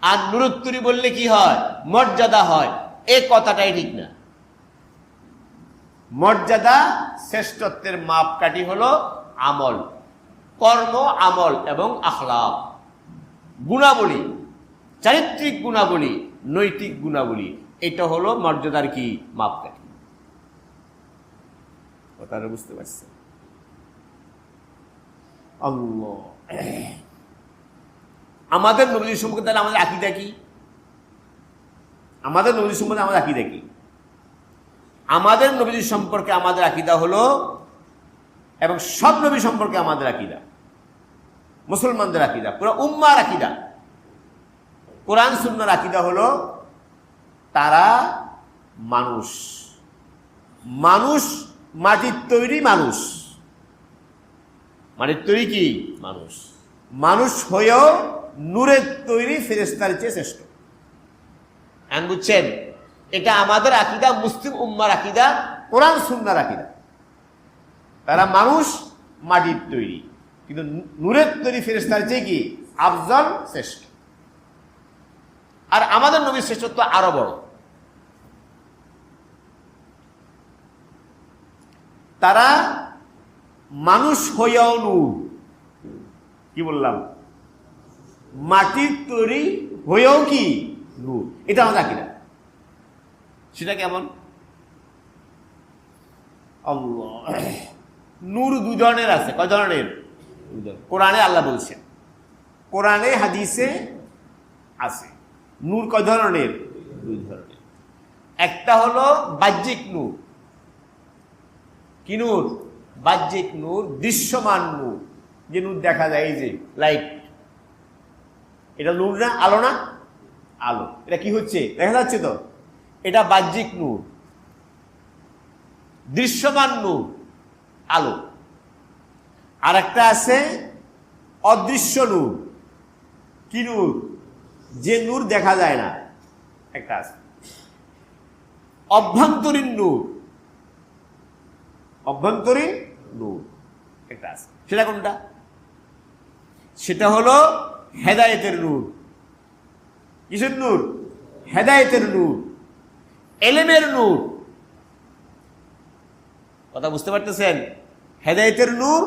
আর নূরের তৈরি বললে কি হয়? মর্যাদা হয়। এই কথাটাই ঠিক না। মর্যাদা শ্রেষ্ঠত্বের মাপকাঠি হলো আমল, কর্ম, আমল এবং আখলাক, গুণাবলী, চারিত্রিক গুণাবলী, নৈতিক গুণাবলী। এটা হলো মর্যাদার কি মাপকাঠি। কথাটা বুঝতে পারছেন? আল্লাহ। আমাদের নবী সম্পর্কে তাহলে আমাদের আকীদা কি? আমাদের নবী সম্পর্কে আমাদের আকীদা কি? আমাদের নবী সম্পর্কে আমাদের আকীদা হলো, এবং সব নবী সম্পর্কে আমাদের আকীদা, মুসলমানদের আকীদা, পুরো উম্মার আকীদা, কোরআন সুন্নাহর আকীদা হলো তারা মানুষ। মানুষ, মাটির তৈরি মানুষ। মাটির তৈরি কি? মানুষ। মানুষ হয়েও নূরের তৈরি ফেরেশতার চেয়ে শ্রেষ্ঠ। বুঝছেন? এটা আমাদের আকীদা, মুসলিম উম্মার আকীদা, কোরআন সুন্নাহর আকীদা। তারা মানুষ, মাটির তৈরি, কিন্তু নূরের তৈরি ফেরেশতার চেয়ে কি আফজল, শ্রেষ্ঠ। আর আমাদের নবীর শ্রেষ্ঠত্ব আরো বড়। তারা মানুষ হইয়াও নূর। কি বললাম? মাটির তৈরি হইয়াও কি নূর। এটা আমাদের আকীদা। সেটা কেমন? আল্লাহ। নূর দু ধরনের আছে। কয় ধরনের? কোরআনে আল্লাহ বলছেন, কোরআনে হাদিসে আছে। নূর কয় ধরনের? দুই ধরনের। একটা হলো বাহ্যিক নূর। কি নূর? বাহ্যিক নূর, দৃশ্যমান নূর, যে নূর দেখা যায়, এই যে লাইট, এটা নূর না? আলো না? আলো। এটা কি হচ্ছে? দেখা যাচ্ছে তো? এটা বাহ্যিক নূর। দৃশ্যমান নূর, আলো। আর একটা আছে অদৃশ্য নূর। কি নূর? যে নূর দেখা যায় না, একটা আছে। অভ্যন্তরীণ নূর, অভ্যন্তরীণ নূর একটা আছে। সেটা কোনটা? সেটা হলো হেদায়েতের নূর। কিসের নূর? হেদায়েতের নূর, এলেমের নূর। কথা বুঝতে পারতেছেন? হেদায়েতের নূর,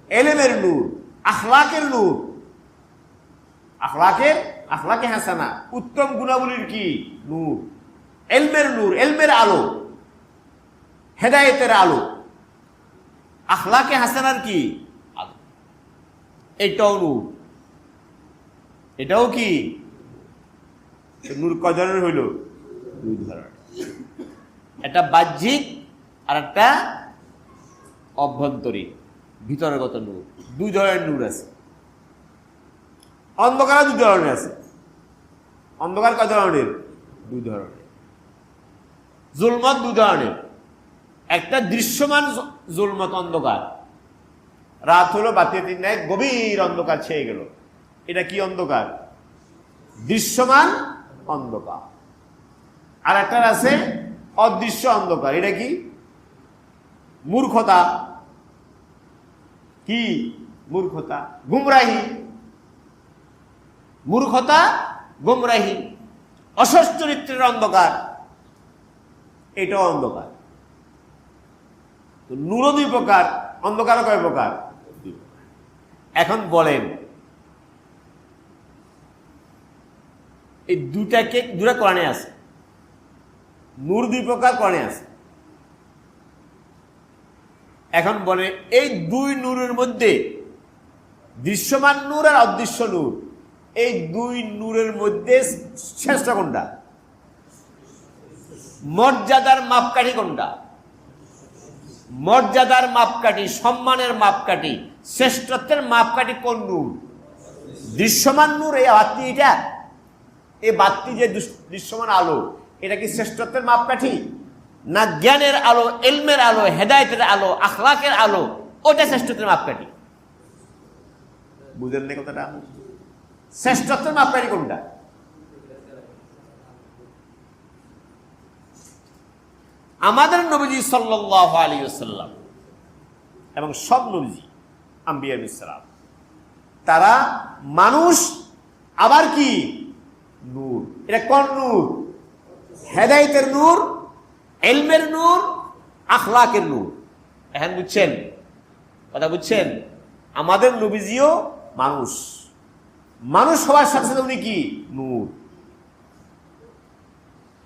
এলেমের নূর, আখলাকের নূর। আখলাকে হাসানা, উত্তম গুণাবলীর কি নূর। এলমের নূর, এলমের আলো, হেদায়েতের আলো। আখলাকে হাসানার কি আলো। এটাও নূর। এটাও কি নূর? কয় ধরনের হইল? দুই ধরনের। একটা বাহ্যিক, আর একটা অভ্যন্তরীণ ভিতরগত নূর। দুই ধরনের নূর আছে। অন্ধকার দুই ধরনের আছে। অন্ধকার কয় ধরনের? দুই ধরনের। জুলমত দুই ধরনের। একটা দৃশ্যমান জুলমত, অন্ধকার, রাত হলো বাতি নাই, গভীর অন্ধকার ছেয়ে গেল, এটা কি অন্ধকার? দৃশ্যমান অন্ধকার। আর একটা আছে অদৃশ্য অন্ধকার, এটা কি? মূর্খতা। কি মূর্খতা? গুমরাহি। মূর্খতা, গুমরাহি, অসৎ চরিত্রের অন্ধকার, এটাও অন্ধকার। নূর দুই প্রকার, অন্ধকার কয় প্রকার? এখন বলেন এই দুটা কোরআনে আছে। নূর দুই প্রকার কোরআনে আছে। এখন বলে এই দুই নূরের মধ্যে দৃশ্যমান নূর আর অদৃশ্য নূর, এই দুই নূরের মধ্যে শ্রেষ্ঠ কোনটা? মর্যাদার মাপকাঠি কোনটা? মর্যাদার মাপকাঠি, সম্মানের মাপকাঠি, শ্রেষ্ঠত্বের মাপকাঠি কোন নূর? দৃশ্যমান নূর। এই বাতি, এটা এই বাতি যে দৃশ্যমান আলো, এটা কি শ্রেষ্ঠত্বের মাপকাঠি? না জ্ঞানের আলো, ইলমের আলো, হেদায়েতের আলো, আখলাকের আলো, ওটা শ্রেষ্ঠত্বের মাপকাঠি? বুঝেন না কথাটা? শ্রেষ্ঠত্বের মাপকাঠি কোনটা? আমাদের নবীজি সাল্লাল্লাহু আলাইহি ওয়াসাল্লাম এবং সব নবীজি আম্বিয়া বিসসালাম, তারা মানুষ, আবার কি নূর। এটা কোন নূর? হেদায়েতের নূর, ইলমের নূর, আখলাকের নূর। এখন বুঝছেন কথা? বুঝছেন? আমাদের নবীজিও মানুষ, মানুষ হওয়ার সাথে সাথে উনি কি? নূর।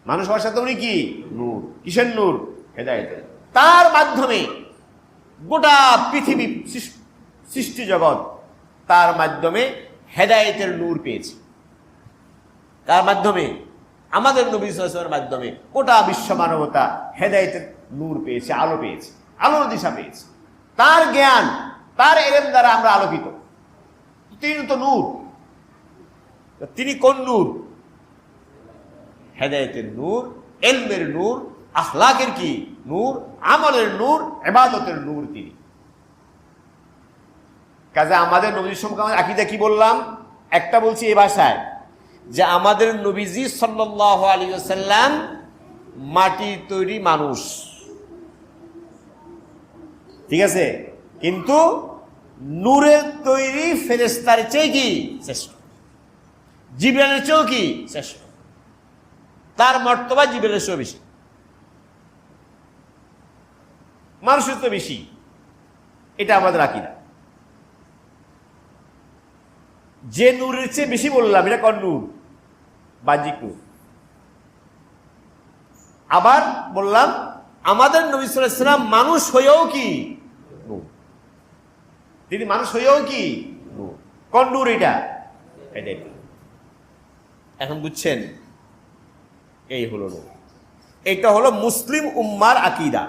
মানুষ হওয়ার সাথে উনি কি? নূর। কিসের নূর? হেদায়েতের। তার মাধ্যমে গোটা পৃথিবী, সৃষ্টি জগৎ তার মাধ্যমে হেদায়েতের নূর পেয়েছে। তার মাধ্যমে, আমাদের নবী সাল্লাল্লাহু আলাইহি ওয়াসাল্লামের মাধ্যমে গোটা বিশ্ব মানবতা হেদায়েতের নূর পেয়েছে, আলো পেয়েছে, আলোর দিশা পেয়েছে। তার জ্ঞান, তার ইলম দ্বারা আমরা আলোকিত। তিনি তো নূর। তিনি কোন নূর? হেদায়েতের নূর, ইলমের নূর, আখলাকের কি নূর, আমলের নূর, ইবাদতের নূর তিনি। কাজে আমাদের নবীর সম্পর্কে আকীদা কি বললাম? একটা বলছি এই ভাষায় যে আমাদের নবীজি সাল্লাল্লাহু আলাইহি ওয়াসাল্লাম মাটির তৈরি মানুষ, ঠিক আছে, কিন্তু নূরের তৈরি ফেরেশতার চেয়ে কি শ্রেষ্ঠ, জিবরাইলের চেয়েও কি শ্রেষ্ঠ। তার মর্তবা জিবরাইলের চেয়েও বেশি, মানুষের তো বেশি। এটা আমাদের আকীদা। যে নূরের চেয়ে বেশি বললাম, এটা কোন নূর? বাহ্যিক নূর। আবার বললাম আমাদের নবী সাল্লাল্লাহু আলাইহি ওয়াসাল্লাম মানুষ হয়েও কি নূর। তিনি মানুষ হয়েও কি নূর। কোন নূর এটা? এটাই। এখন বুঝছেন? এই হলো নূর। এটা হলো মুসলিম উম্মার আকীদা।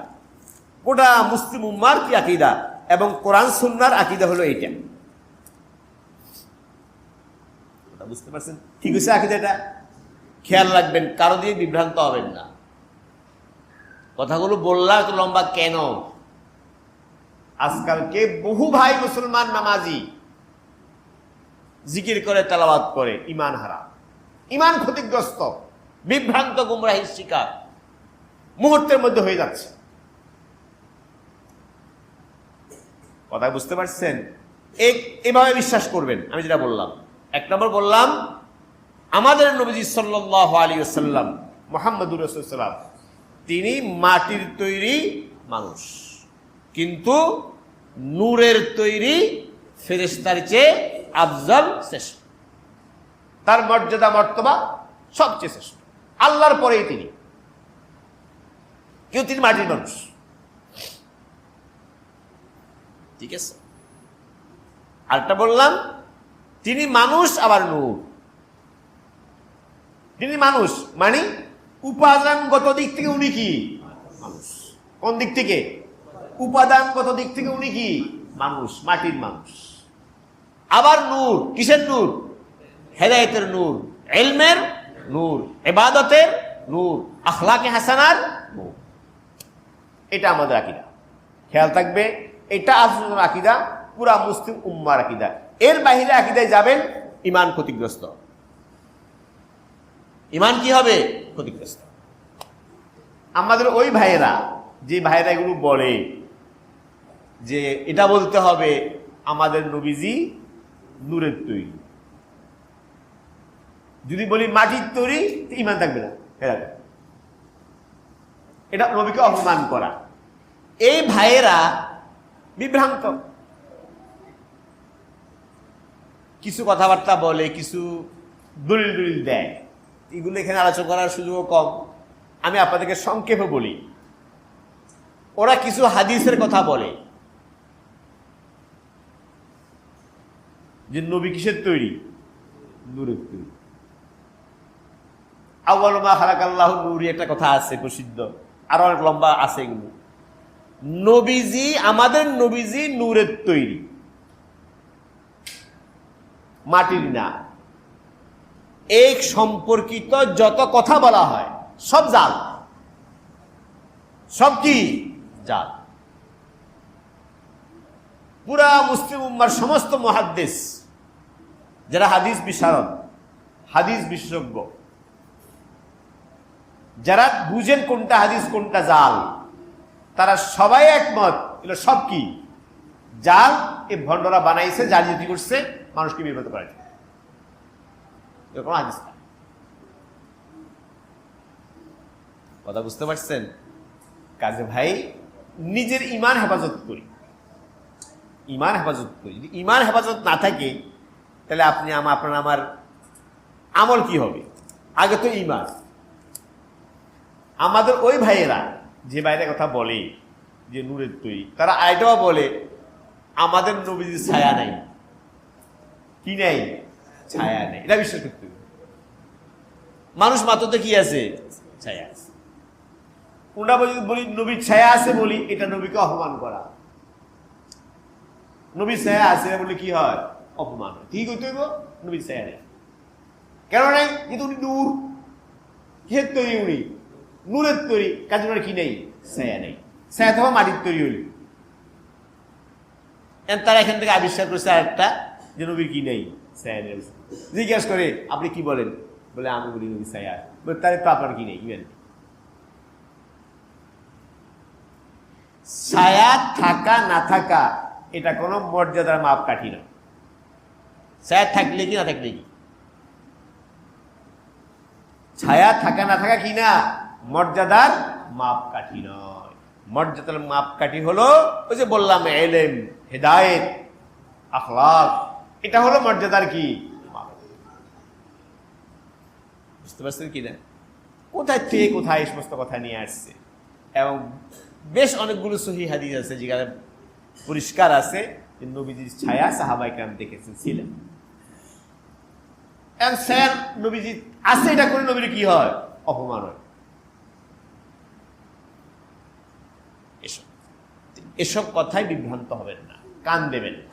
গোটা মুসলিম উম্মার কি আকীদা এবং কোরআন সুন্নাহর আকীদা হলো এইটা। বুঝতে পারছেন? ঠিক আছে আকীদাটা? খেয়াল রাখবেন, কারো দিয়ে বিভ্রান্ত হবেন না। কথাগুলো বললাম এত লম্বা কেন? আজকালকে বহু ভাই মুসলমান নামাজি জিকির করে, তেলাওয়াত করে, ঈমান হারা, ঈমান ক্ষতিগ্রস্ত, বিভ্রান্ত, গুমরাহির শিকার মুহূর্তের মধ্যে হয়ে যাচ্ছে। কথা বুঝতে পারছেন? এভাবে বিশ্বাস করবেন। আমি যেটা বললাম, এক নম্বর বললাম আমাদের নবীজি সাল্লাল্লাহু আলাইহি ওয়াসাল্লাম মুহাম্মদুর রাসূলুল্লাহ, তিনি মাটির তৈরি মানুষ, কিন্তু নূরের তৈরি ফেরেশতার চেয়ে আফজল, শ্রেষ্ঠ। তার মর্যাদা, মর্তবা সবচেয়ে শ্রেষ্ঠ। আল্লাহর পরেই তিনি, কেউ তিনি মাটির মানুষ। ঠিক আছে? আরেকটা বললাম তিনি মানুষ আবার নূর। তিনি মানুষ মানে উপাদানগত দিক থেকে উনি কি মানুষ, কোন দিক থেকে? উপাদানগত দিক থেকে উনি কি? মানুষ, মাটির মানুষ। আবার নূর, কিসের নূর? হেদায়েতের নূর, ইলমের নূর, ইবাদতের নূর, আখলাকে হাসানার নূর। এটা আমাদের আকীদা, খেয়াল থাকবে। এটা আহলুল আকীদা, পুরা মুসলিম উম্মার আকীদা। এর বাইরে আকীদায় যাবেন, ঈমান ক্ষতিগ্রস্ত। ঈমান কি হবে? ক্ষতিগ্রস্ত। আমাদের ওই ভাইয়েরা, যে ভাইয়েরা এগুলো বলে যে এটা বলতে হবে আমাদের নবীজি নূরের তৈরি, যদি বলি মাটির তৈরি, ঈমান থাকবে না। এটা নবীকে অপমান করা। এই ভাইয়েরা বিভ্রান্ত, কিছু কথাবার্তা বলে, কিছু দলিল দলিল দেয়। এগুলো এখানে আলোচনা করার সুযোগও কম, আমি আপনাদেরকে সংক্ষেপে বলি। ওরা কিছু হাদিসের কথা বলে যে নবী কিসের তৈরি? নূরের তৈরি। আউয়ালু মা খালাকাল্লাহু নূর, একটা কথা আছে প্রসিদ্ধ, আরো অনেক লম্বা আছে এগুলো। নবীজি, আমাদের নবীজি নূরের তৈরি, মাটির না। এই সম্পর্কিত যত কথা বলা হয় সব জাল, সব কি? জাল। পুরা মুসলিম উম্মার সমস্ত মুহাদ্দিস, যারা হাদিস বিশারদ, হাদিস বিশেষজ্ঞ, যারা বুঝেন কোনটা হাদিস কোনটা জাল, তারা সবাই একমত এগুলো সব কি? জাল। এই ভণ্ডরা বানাইছে, জালিয়াতি করছে, মানুষকে বিব্রত করে। এরকম হাদিস না। কথা বুঝতে পারছেন? কাজে ভাই, নিজের ঈমান হেফাজত করি, ঈমান হেফাজত করি। যদি ঈমান হেফাজত না থাকে, তাহলে আপনি আপনার আমার আমল কি হবে? আগে তো ঈমান। আমাদের ওই ভাইয়েরা, যে ভাইয়েরা কথা বলে যে নূরের তৈরি, তারা আরেকটাও বলে আমাদের নবীজির ছায়া নাই। কি নাই? ছায়া নেই। এটা বিশ্বাস করতে হবে। মানুষ মাত্র তো কি আছে? ছায়া আছে। ওটা বলি নবীর ছায়া আছে বলি, এটা নবীকে অপমান করা। নবীর ছায়া আছে বলে কি হয়? অপমান হয়। ঠিক হইতে হইব, নবীর ছায়া নেই। কেন নাই? কিন্তু উনি নূর, কিসের তৈরি? উনি নূরের তৈরি, কাজে ওনার কি নেই? ছায়া নেই। ছায়া তো মাটির তৈরি হইল। তারা এখান থেকে আবিষ্কার করছে আরেকটা, যে নবীর কি নেই? ছায়া নেই। জিজ্ঞাসা করে আপনি কি বলেন? বলে আমি বলি নবীর ছায়া। তাহলে তো আপনার কি নেই? ছায়া থাকা না থাকা এটা কোনো মর্যাদার মাপকাঠি না। ছায়া থাকলে কি না থাকলে কি? ছায়া থাকা না থাকা কি না? মর্যাদার মাপকাঠি নয়। মর্যাদার মাপকাঠি হলো ওই যে বললাম, ইলম, হিদায়াত, আখলাক। এটা হলো মর্যাদার কি? বুঝতে পারছেন কি না? কোথায় থেকে কোথায় সমস্ত কথা নিয়ে আসছে। এবং বেশ অনেকগুলো সহিহ হাদিস আছে যেখানে পরিষ্কার আছে যে নবীজির ছায়া সাহাবায়ে কেরাম দেখেছেন, ছিলেন। এবং স্যার নবীজি আছে, এটা করে নবীর কি হয়? অপমান হয়। এসব কথায় বিভ্রান্ত হবেন না, কান দেবেন না।